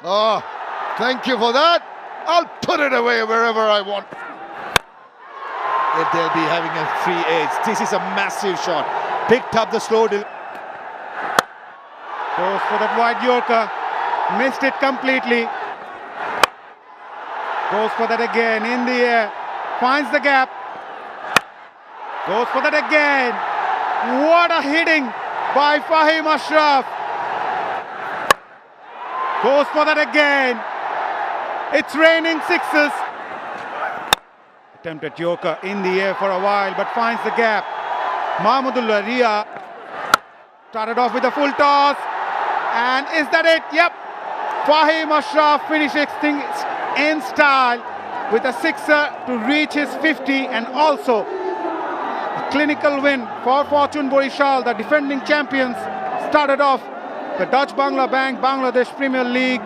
Oh, thank you for that. I'll put it away wherever I want. If they'll be having a free edge. This is a massive shot. Picked up the slow. Goes for that wide Yorker. Missed it completely. Goes for that again in the air. Finds the gap. Goes for that again. What a hitting by Fahim Ashraf. Goes for that again. It's raining sixes. Attempted Yorker in the air for a while, but finds the gap. Mahmudullah Ria started off with a full toss. And is that it? Yep. Fahim Ashraf finishes things in style with a sixer to reach his 50, and also a clinical win for Fortune Borishal, the defending champions. Started off the Dutch Bangla Bank Bangladesh Premier League